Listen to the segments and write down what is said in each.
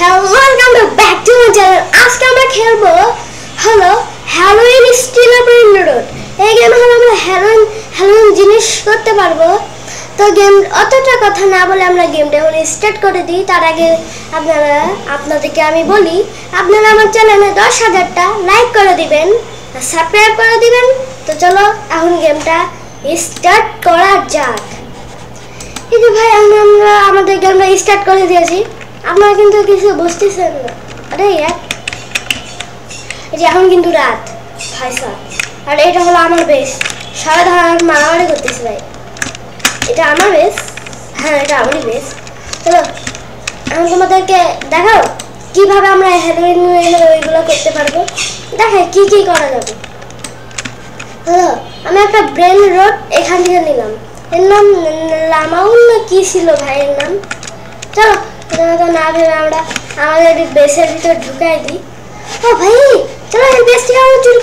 Hello, welcome back to my channel. আজকে আমরা খেলবো হলো হ্যালোইন স্টিলার ব্রেন্ডরোড। এই গেমে হলো আমরা হ্যালোইন জিনিস করতে পারবো। তো গেম অতটা কথা না বলে আমরা গেমটা এখন স্টার্ট করে দিই। তার আগে আপনাদেরকে আমি বলি, আপনারা আমার চ্যানেলে 10,000টা লাইক করে দিবেন আর সাবস্ক্রাইব করে দিবেন। তো চলো এখন গেমটা স্টার্ট করা যাক। এই যে ভাই আমরা আমাদের গেমটা স্টার্ট করে দিয়েছি, আপনারা কিন্তু কিছু বুঝতেছেন না। আরে এই যে এখন কিন্তু রাত ভাই স্যার, আর এটা হলো আমার বেস। সারা ধার মারামারি করতেছে ভাই, এটা আমার বেস। হ্যাঁ, এটা আমারই বেস। চলো এখন তোমাদেরকে দেখাও কিভাবে আমরা হ্যালোইন ওইগুলো করতে পারবো। দেখাই কি কি করা যাবে। হ্যালো, আমি একটা ব্রেন রোড এখান থেকে নিলাম। এর নাম লামাউল না কি ছিল ভাইয়ের নাম। চলো না ভেবে আমরা আমাদের বেসের ভিতর ঢুকাই দিই। ও ভাই চলো এই বেস থেকে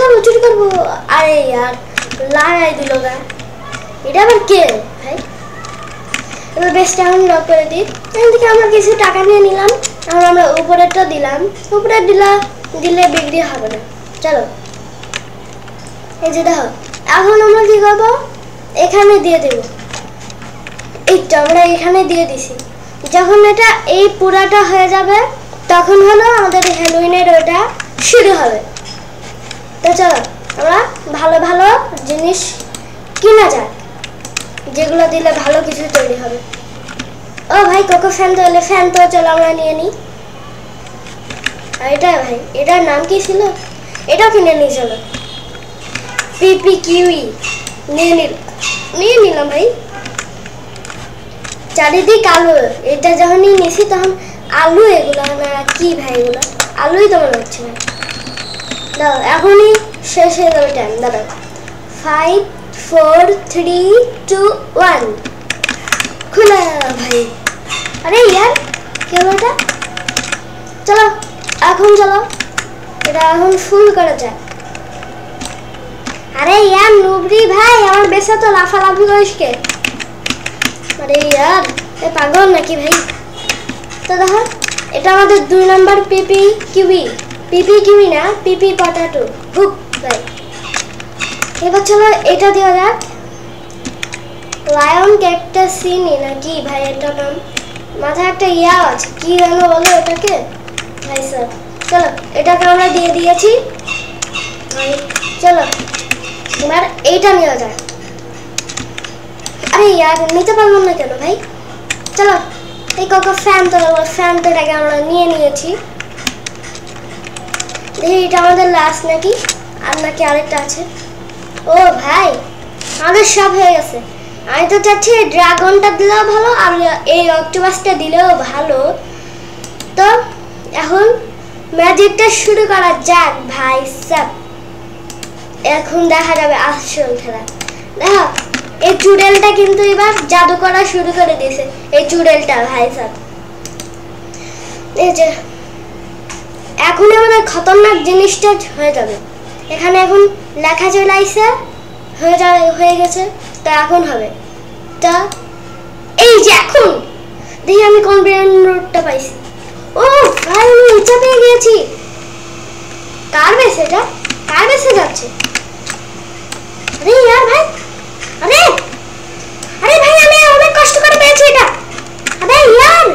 আমরা চুরি করবো। আরে ইয়ার লাগাই দিল গা, এটা আবার কে ভাই। এবার বেসটা এখন লক করে দিই। এখান থেকে আমরা কিছু টাকা নিয়ে নিলাম। এখন আমরা উপরেরটা দিলাম, উপরে দিলে বিক্রি হবে না। চলো এই যে দেখো, এখন আমরা কি করবো, এখানে দিয়ে দেবো। এইটা আমরা এখানে দিয়ে দিছি। যখন এটা এই পুরাটা হয়ে যাবে তখন হলো আমাদের হ্যালোইনের ওটা শুরু হবে। তো চলো আমরা ভালো ভালো জিনিস কিনা যাক, যেগুলো দিলে ভালো কিছু তৈরি হবে। ও ভাই কোকো ফ্যান তো এলে, ফ্যান তো চলো আমরা নিয়ে নিই। আর এটা ভাই এটার নাম কি ছিল, এটাও কিনে নিই। চলো পিপি কিউই নিয়ে নিলাম ভাই। চারিদিক আলু, এটা যখনই নিছি তখন আলু, এগুলো না কি ভাই, এগুলো আলুই তো মনে হচ্ছে ভাই। দাও এখনই শেষ হয়ে যাবে টাইম। দাঁড়াও 5 4 3 2 1 খুলে ভাই। আরে ইয়ার কি হলো এটা। চলো এখন চলো এটা এখন ফুল করা যায়। আরে ইয়ার নুবরি ভাই, আমার বেসা তো লাফালাফি করিস কে। আরে ইয়ার এ পাগল নাকি ভাই। তো দেখো এটা আমাদের 2 নাম্বার পিপি কিউই না, পিপি পটাটো হুক ভাই। এবার চলো এটা দেওয়া যাক, লায়ন ক্যাকটাসিনি না কি ভাই এটা নাম। মাথায় একটা ইয়া আছে, কি জানো বলো এটাকে ভাই স্যার। চলো এটাকে আমরা দিয়ে দিয়েছি। চলো এবার এইটা নেওয়া যায়। আরে ইয়ার নিতে পারলাম না কেন ভাই। চলো এই কোকো ফ্যানটাকে আমরা নিয়ে নিয়েছি। দেখি এটা আমাদের লাস্ট নাকি, আর নাকি আরেকটা আছে। ও ভাই আমাদের সব হয়ে গেছে। আমি তো চাচ্ছি ড্রাগনটা দিলেও ভালো আর এই অক্টোপাসটা দিলেও ভালো। তো এখন ম্যাজিকটা শুরু করা যাক ভাই সব। এখন দেখা যাবে আসল খেলা। দেখো এই চুড়েলটা কিন্তু এবার জাদু করা শুরু করে দিয়েছে। এই চুড়েলটা ভাই সব, এই যে এখন আমাদের খতরনাক জিনিসটা হয়ে যাবে। এখানে এখন লেখা চলে আইছে, হয়ে গেছে। তো এখন হবে, তা এই যে এখন দেখি আমি কোন ব্রেন রোডটা পাইছি। ও ভাই আমি ইচ্ছা পেয়ে গিয়েছি। কার বেসে এটা, কার বেসে যাচ্ছে। আরে ইয়ার ভাই, আরে আরে ভাই আমি অনেক কষ্ট করে পেয়েছি এটা। আরে ইয়ার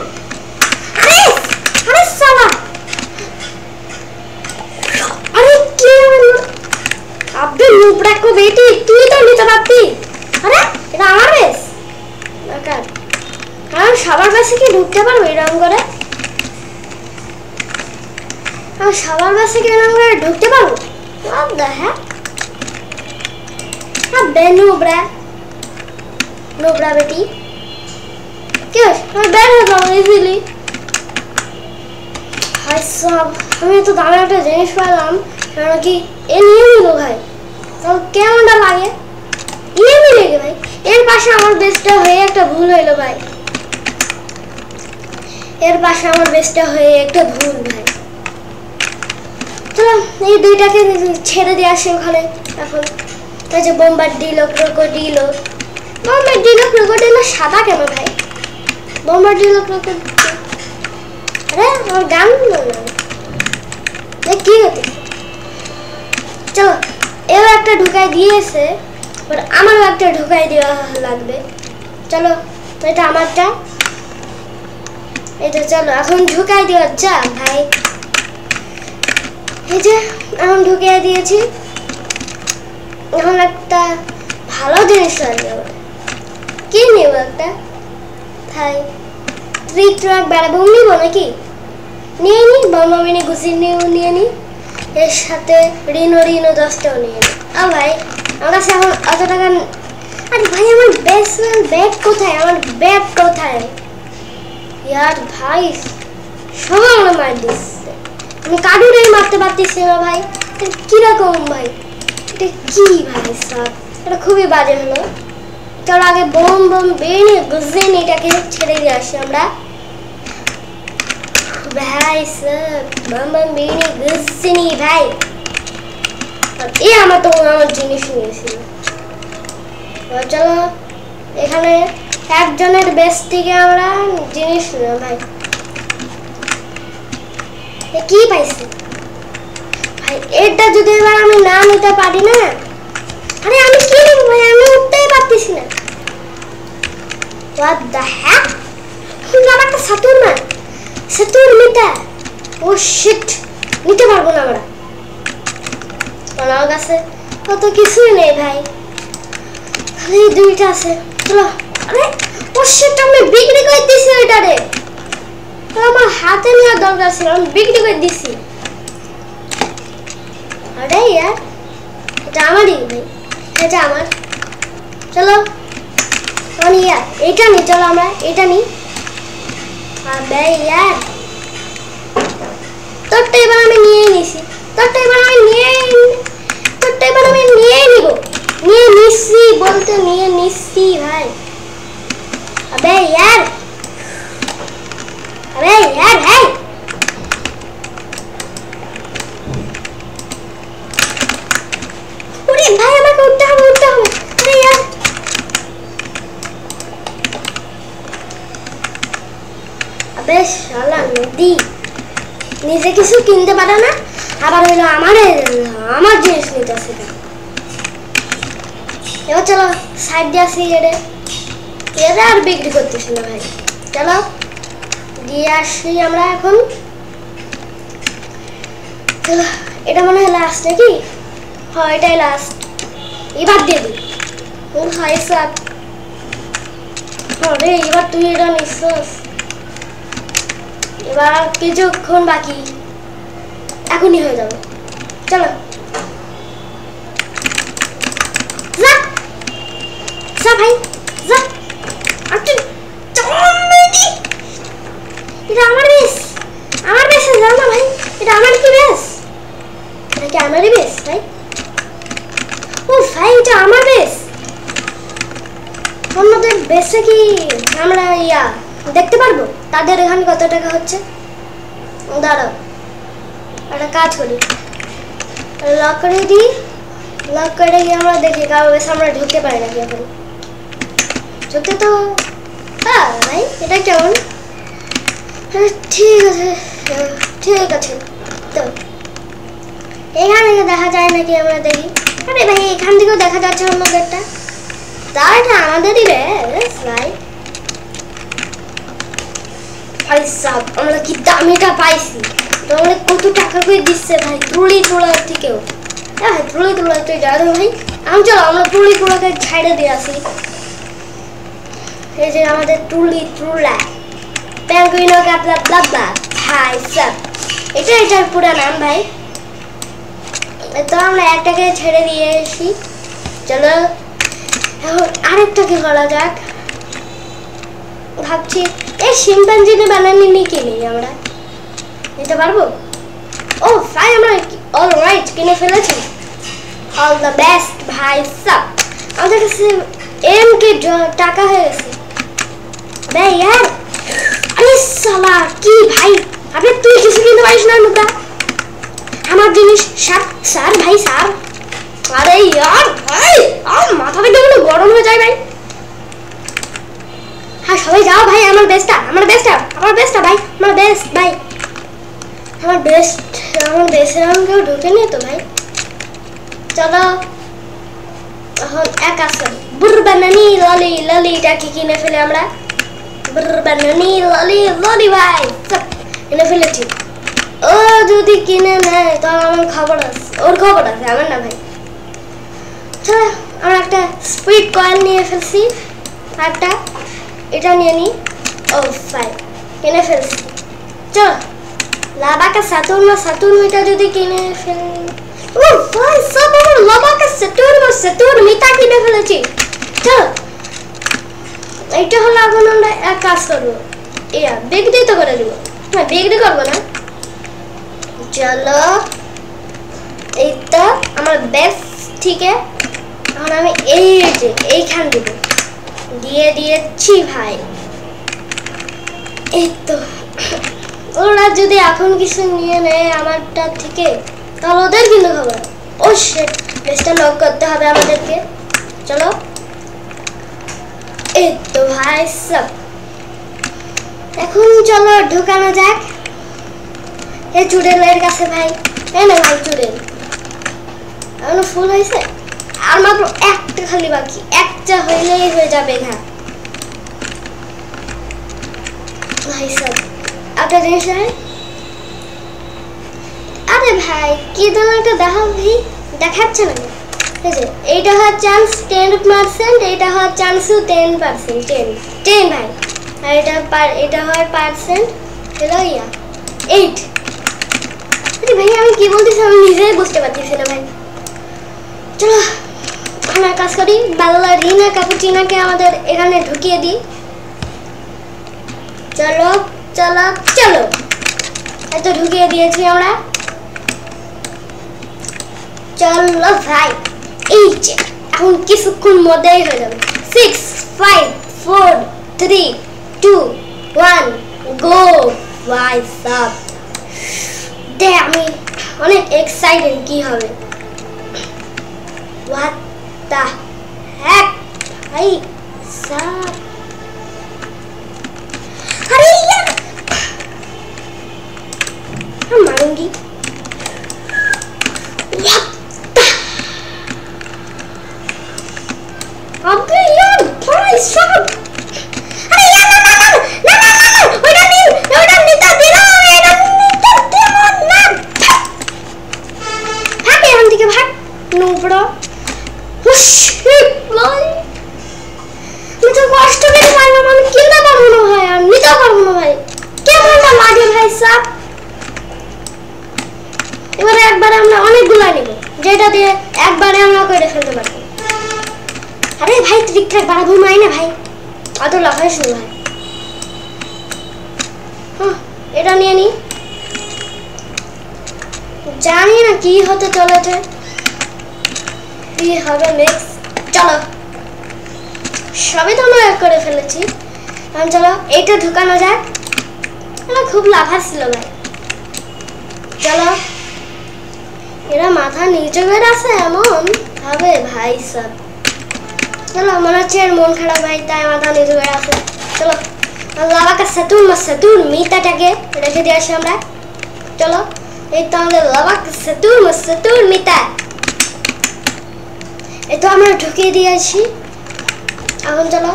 আরে আরে সালা, আরে কি আব্দু নুবরা কো বেটি, তুই তো নিতে পারতি। আরে এটা আমার বেস কার, কারণ সবার বেসে কি ঢুকতে পারবো এরকম করে। আর সবার বেসে কি এরকম করে ঢুকতে পারবো। what the heck নোবরা বেটি কে আমি বের হয়ে যাবো ইজিলি। ভাই সব আমি তো দামি একটা জিনিস পেলাম, কারণ কি এ নিয়ে নিল ভাই। তো কেমনটা লাগে নিয়ে নিলে ভাই। এর পাশে আমার বেসটা হয়ে একটা ভুল হইলো ভাই, এর পাশে আমার বেসটা হয়ে একটা ভুল ভাই। চলো এই দুইটাকে ছেড়ে দিয়ে আসি ওখানে। এখন এই যে বোম্বার্ডিলো ক্রোকোডিলো সাদা কেন ভাই। বোম্বার্ডিলো আরে আমার গান কি হতে চলো এও একটা ঢুকাই দিয়েছে, আমারও একটা ঢুকাই দেওয়া লাগবে। চলো এটা আমারটা, এই তো চলো এখন ঢুকাই দেওয়া যাক ভাই। এই যে এখন ঢুকিয়ে দিয়েছি, এখন একটা ভালো জিনিস লাগবে। কি নেব একটা ভাই? ট্রাক বেড়াবো নিব নাকি? নিয়ে নি বম্বামিনি গুছিয়ে নিয়ে নি, এর সাথে রিনো 10টাও নিয়ে নি। ভাই আমার কাছে এখন অত টাকা। আরে ভাই আমার ব্যাগ কোথায়? আমার ব্যাগ কোথায়? ইয়ার ভাই সব আমরা মার দিচ্ছে, আমি কাডুরেই মারতে পারতেছি না ভাই। কিরকম ভাই? এটা কি ভাই সব? এটা খুবই বাজে হলো। চলো আগে বোম বেনে গুজিয়ে এটাকে ছেড়ে দিয়ে আসি আমরা। ভাই সব বম বেনে গুজিনি ভাই। এই আমার তো আমার জিনিস নিয়েছিল। চলো এখানে একজনের বেস থেকে আমরা জিনিস নিলাম ভাই। কি পাইছি ভাই? এটা যদি এবার আমি না নিতে পারি না, আরে আমি কি নেব ভাই? আমি উঠতেই পারতেছি না। What the heck? আমার একটা সাতুরমিতা। ও শিট, নিতে পারবো না আমরা। আমার কাছে কত কিছুই নেই ভাই, খালি 2টা আছে। চলো আরে ও শিট, আমি বিক্রি করে দিছি ওইটারে। আমার হাতে নেওয়ার দরকার ছিল, আমি বিক্রি করে দিছি। আরে ইয়ার এটা আমারই ভাই, এটা আমার। চলো ইয়ার এটা নি, চলো আমরা এটা নি। আবে ইয়ার তোরটা এবার আমি নিয়ে নিছি, তোরটা এবার আমি নিয়ে নিব। নিয়ে নিছি বলতে নিয়ে নিছি ভাই। আবে ইয়ার ভাই ওরে ভাই আমাকে উঠতে হবে। আরে ইয়ার আবে শালা নদী, নিজে কিছু কিনতে পারে না, আবার হইলো আমার জিনিস নিতেছে। এবার চলো সাইড দিয়ে আসি, এরা আর বিক্রি করতেছি না ভাই। চলো দিয়ে আসি আমরা এখন। চলো এটা মনে হয় লাস্ট নাকি? হ্যাঁ এটাই লাস্ট, এবার দিয়ে দিই। হাই স্যার, আরে এবার তুই এটা নিচ্ছিস। এবার কিছুক্ষণ বাকি, এখনই হয়ে যাবে। চলো যা ভাই যা। এটা আমার বেশ, আমার বেশে যাও না ভাই। এটা আমার কি বেশ? এটা কি আমারই বেশ ভাই? ও ভাই এটা আমার বেশ। অন্যদের বেশে কি আমরা দেখতে পারবো তাদের এখানে কত টাকা হচ্ছে? দাঁড়াও একটা কাজ করি, লক করে দিই। লক করে গিয়ে আমরা দেখি কারো বেশ আমরা ঢুকতে পারি নাকি। এখন ঢুকতে তো ভাই এটা কেমন? ঠিক আছে তো এখান থেকে দেখা যায় নাকি আমরা দেখি। আরে ভাই এখান থেকেও দেখা যাচ্ছে অন্যদেরটা, তা এটা আমাদেরই বেশ ভাই। আমরা কি দামিটা পাইছি, তো আমরা কত টাকা করে দিচ্ছে ভাই ট্রলি তোলার থেকেও। হ্যাঁ ট্রলি তোলার তুই যা ভাই। আমি চলো আমরা ট্রলি তোলাকে ছাইড়ে দিয়ে আসি। এই যে আমাদের ট্রলি তোলা পেঙ্গুইনো কাতলা ব্লাবলা ভাই সব, এটার পুরো নাম ভাই। তো আমরা একটাকে ছেড়ে দিয়ে আসি। চলো এখন আরেকটাকে করা যাক। ভাবছি এই শিম্পাঞ্জিনে বানানি নিয়ে কিনি, আমরা নিতে পারবো। ও ভাই আমরা অলরাইট কিনে ফেলেছি। অল দ্য বেস্ট ভাই সব। আমাদের কাছে এমকে টাকা হয়ে গেছে ভাই। ইয়ার আরে শালা কি ভাই, আবে তুই কিছু কিনতে পারিস না মুখা? আমার জিনিস স্যার ভাই স্যার। আরে ইয়ার ভাই আমার মাথাটা কেমন গরম হয়ে যায় ভাই। হ্যাঁ সবাই যাও ভাই, আমার বেস্টটা ভাই, আমার বেস্ট ভাই। আমার বেসের আমি কেউ ঢুকেনি তো ভাই। চলো এখন এক আছে বুরবানানি ললি ললিটাকে কিনে ফেলে আমরা। বুরবানানি ললি ললি ভাই কিনে ফেলেছি। ও যদি কিনে নেয় তাহলে আমার খবর আছে, ওর খবর আছে, আমার না ভাই। চলো আমরা একটা স্পিড কয়েল নিয়ে ফেলছি, একটা এটা নিয়ে নিই। ও ভাই কিনে ফেলছি। চলো লাভাকা সাতুর্নটা যদি কিনে ফেল, ও ভাই সব আমার লাভাকা সাতুর্নটা কিনে ফেলেছি। চলো এইটা হলো এখন আমরা এক কাজ করবো, ইয়া বিক্রি তো করে দেবো, না বিক্রি করবো না। চলো এই তো আমার বেস, ঠিক আছে। এখন আমি এইখান দিয়ে দিয়েছি ভাই। এই তো ওরা যদি এখন কিছু নিয়ে নেয় আমারটা থেকে তাহলে ওদের কিন্তু খবর। ও শিট, বেসটা লক করতে হবে আমাদেরকে। চলো এই তো ভাই সব, এখন চলো ঢুকানো যাক এই চুড়েলের কাছে ভাই। এই না ভাই চুড়েল এখনো ফুল হয়েছে, আর মাত্র একটা খালি বাকি, একটা হইলেই হয়ে যাবে। হ্যাঁ ভাই সব একটা জিনিস আরে ভাই কি যেন একটা দেখাও ভাই, দেখাচ্ছে না। এই যে এইটা হওয়ার চান্স 10%, এইটা হওয়ার চান্সও 10%, 10 ভাই। আর এটা হওয়ার পার্সেন্ট হলো 8। আরে ভাই আমি কি বলতেছি আমি নিজেই বুঝতে পারতেছি না ভাই। চলো আমরা কাজ করি, বাল্লারিনা ক্যাপুচিনোকে আমাদের এখানে ঢুকিয়ে দিই। চলো চলো চলো এত ঢুকিয়ে দিয়েছি আমরা। চলো ভাই এই যে এখন কিছুক্ষণ মধ্যেই হয়ে যাবে। 6 5 4 3 2 1 গো ভাই সাব। দেখ আমি অনেক এক্সাইটেড কি হবে। হোয়াট দ্য হেক ভাই সাব। अरे यार हम मारूंगी। अबे यार भाई साहब, अरे यार ना ओटा नीता दिला ना भाग हम दिखे भाग नूबड़ा। शिट भाई मैं तो कष्ट में मारना मैं कितना पारबो ना भाई, আর নিতে পারবো না ভাই, কেমনটা লাগে ভাই সাব। এবারে একবারে আমরা অনেকগুলো নিব যেটা দিয়ে একবারে আমরা করে ফেলতে পারবো। আরে ভাই ঠিকঠাক বাড়াবো নাই না ভাই, অত লাফাইস না ভাই। হ্যাঁ এটা নিয়ে নি, জানি না কি হতে চলেছে, কি হবে নেক্সট। চলো সবই তো আমরা করে ফেলেছি, এখন চলো এইটা ঢুকানো যায়। এটা খুব লাফাচ্ছিল ভাই। চলো এরা মাথা নিচে করে আছে এমন ভাবে ভাই সব। চলো মনে হচ্ছে এর মন খারাপ ভাই, তাই মাথা নিচে করে আছে। চলো লাভাকা সাতুর্নটাকে রেখে দিয়ে আসি আমরা। চলো এই তো আমাদের লাভাকা সাতুর্নটা এই তো আমরা ঢুকিয়ে দিয়েছি। এখন চলো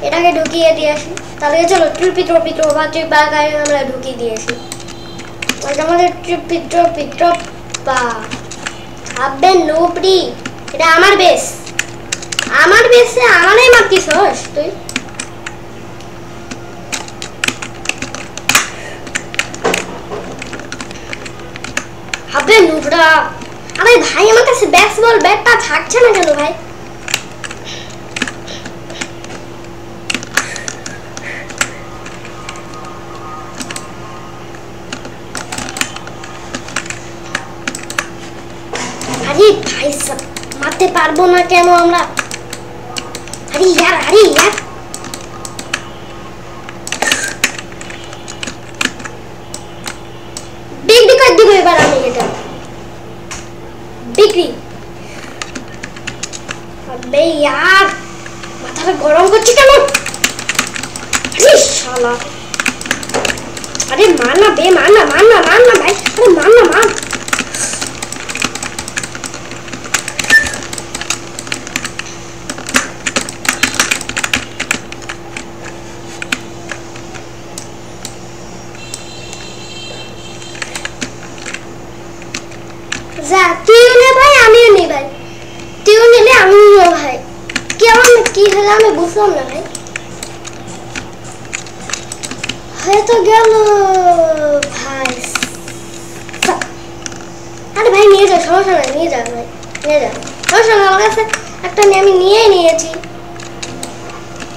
এটাকে ঢুকিয়ে দিয়ে আসি। তাহলে চলো ট্রিপি বাগায় আমরা ঢুকিয়ে দিয়েছি। আমাদের ট্রিপি ভাববে নোপড়ি, এটা আমার বেস, আমার বেসে আমারই মারতিস তুই। ভাববে নোপড়া। আরে ভাই আমার কাছে বেসবল ব্যাটটা থাকছে না কেন ভাই? আরে ভাই সব মারতে পারবো না কেন আমরা? আরে यार বিক্রি করে দিব এবার আমি এটা বিক্রি। আবে यार মাথাটা গরম করছি কেন? আরে শালা, আরে মারনা ভাই, আরে যা তুইও নে ভাই আমিও নি ভাই, তুইও নিলে আমি নিও ভাই। কেমন কি হলো আমি বুঝলাম না ভাই। হয়তো গেল ভাই। আরে ভাই নিয়ে যাও, সমস্যা নাই, নিয়ে যাও ভাই, নিয়ে যাও, সমস্যা নাই। আমার কাছে একটা আমি নিয়েই নিয়েছি।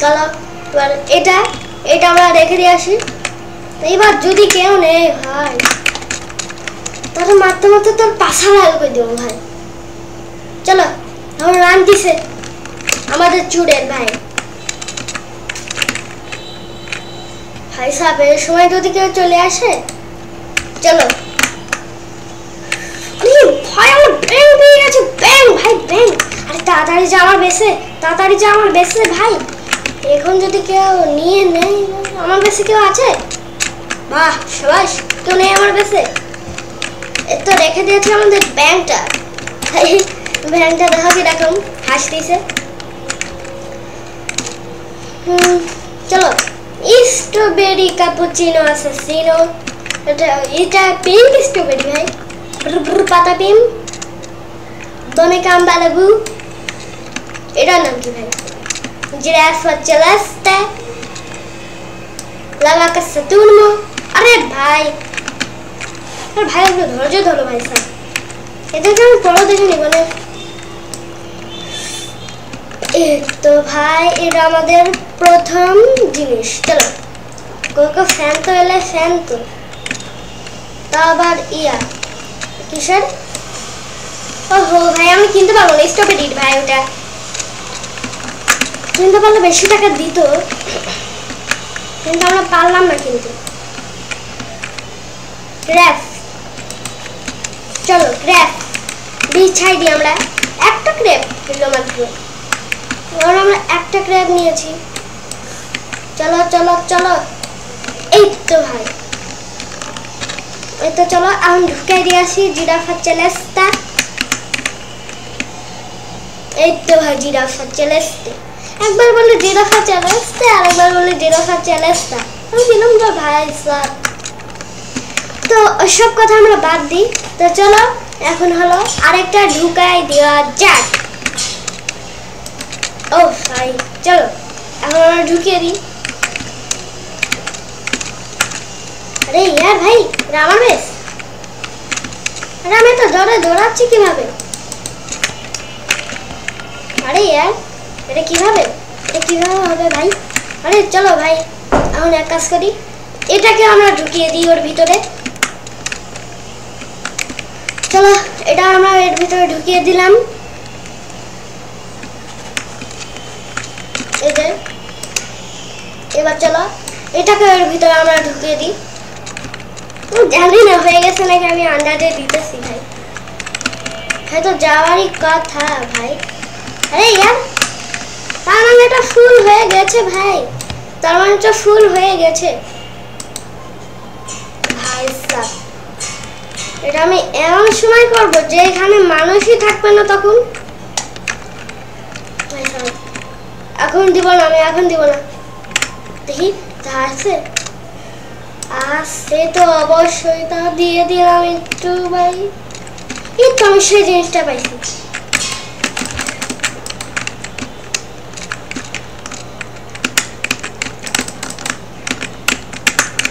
চলো এবার এটা এটা আমরা রেখে দিয়ে আসি। এবার যদি কেউ নেই ভাই তাহলে মারতে মারতে তোর পাশা লাল করে দেবো ভাই। চলো এখন রান দিছে আমাদের চুড়ের ভাই। ভাই সাহেব এর সময় যদি কেউ চলে আসে, চলো। ভাই আমার ব্যাং পেয়ে গেছে, ব্যাং ভাই ব্যাং। আরে তাড়াতাড়ি যা আমার বেসে, তাড়াতাড়ি যা আমার বেসে ভাই। এখন যদি কেউ নিয়ে নেই, আমার বেসে কেউ আছে? বাহ সবাস, কেউ নেই আমার বেসে। এর তো রেখে দিয়েছে আমাদের ব্যাংকটা। ব্যাংকটা দেখো কিরকম হাসতেছে। চলো স্ট্রবেরি ক্যাপুচিনো অ্যাসাসিনো, এটা পিঙ্ক স্ট্রবেরি ভাই, পাতা পিম দনে কাম্বা লেবু। এটার নাম কি ভাই? জিরাফা চেলাস্তে লাভাকা সাতুর্নো। আরে ভাই, আরে ভাই একটু ধৈর্য ধরো ভাই স্যার, এদেরকে আমি পড়ো দেখিনি মানে। তো ভাই এটা আমাদের প্রথম জিনিস। চলো কোকো ফ্যান তো এলে, ফ্যান তো তা আবার ইয়া কিসের? ওহো ভাই আমি কিনতে পারবো না স্ট্রবেরি ভাই, ওটা কিনতে পারলে বেশি টাকা দিত, কিন্তু আমরা পারলাম না কিনতে। ক্র্যাপ, চলো ক্র্যাপ বিছাই দিই আমরা। একটা ক্র্যাপ কিনলো মাত্র, আমরা একটা ক্র্যাপ নিয়েছি। চলো চলো চলো, এই তো ভাই, এই তো চলো এখন ঢুকাই দিয়ে আসি জিরাফা চেলেস্তা। এই তো ভাই জিরাফা চেলেস্তে, একবার বলে জিরাফা চেলেস্তে আর একবার বলে জিরাফা চেলেস্তা। আমি দিলাম তো ভাই স্যার। তো ওসব কথা আমরা বাদ দিই। তো চলো এখন হলো আরেকটা ঢুকাই দেওয়া যাক। ও ভাই চলো এখন আমরা ঢুকিয়ে দিই। আরে ইয়ার ভাই এটা আমার বেশ, আরে আমি তো দৌড়াচ্ছি কিভাবে? আরে ইয়ার এটা কিভাবে, এটা কিভাবে হবে ভাই? আরে চলো ভাই এখন এক কাজ করি, এটাকে আমরা ঢুকিয়ে দিই ওর ভিতরে। চলো এটা আমরা এর ভিতরে ঢুকিয়ে দিলাম। এই যে এবার চলো এটাকে এর ভিতরে আমরা ঢুকিয়ে দিই। জানি না হয়ে গেছে নাকি, আমি আন্দাজে দিতেছি ভাই, হয়তো যাওয়ারই কথা ভাই। আরে ইয়ার তার মানে এটা ফুল হয়ে গেছে ভাই, তার মানে এটা ফুল হয়ে গেছে ভাই সাহেব। এটা আমি এমন সময় করবো যে এখানে মানুষই থাকবে না তখন। এখন দিব না, আমি এখন দিব না, দেখি তা আছে আসে তো অবশ্যই তা দিয়ে দিলাম একটু ভাই। এই তো আমি সেই জিনিসটা পাইছি।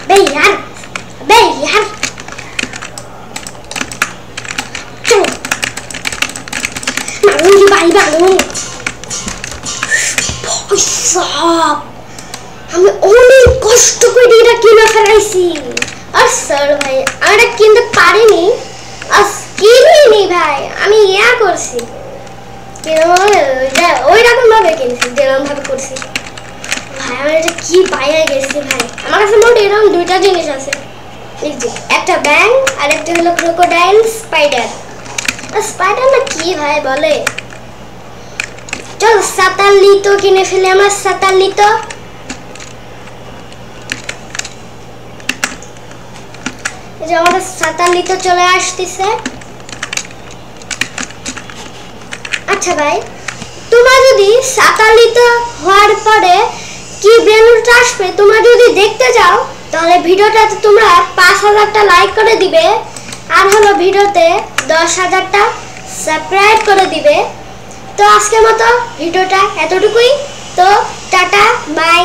বে यार চলো মারুঙ্গি ভাই মারুঙ্গি। আমি অনেক কষ্ট করে এটা কিনে ফেলাইছি। আর স্যার ভাই আমি এটা কিনতে পারিনি, আর কিনিনি ভাই, আমি ইয়া করছি ওই রকম ভাবে কিনছি যেরকম ভাবে করছি ভাই। আমি এটা কি পাইয়া গেছি ভাই, আমার কাছে মোট এরকম দুইটা জিনিস আছে, একটা ব্যাং আর একটা হলো ক্রোকোডাইল স্পাইডার। স্পাইডার না কি ভাই বলে। চল সাতাল্লিতো কিনে ফেলে আমরা, সাতাল্লিতো। এই যে আমাদের সাতাল্লিতো চলে আসতেছে। আচ্ছা ভাই তোমরা যদি সাতাল্লিতো হওয়ার পরে কি বেলুনটা আসবে তোমরা যদি দেখতে যাও, তাহলে ভিডিওটাতে তোমরা 5000টা লাইক করে দিবে, আর হলো ভিডিওতে 10,000টা সাবস্ক্রাইব করে দিবে। তো আজকের মতো ভিডিওটা এতটুকুই। তো টাটা বাই।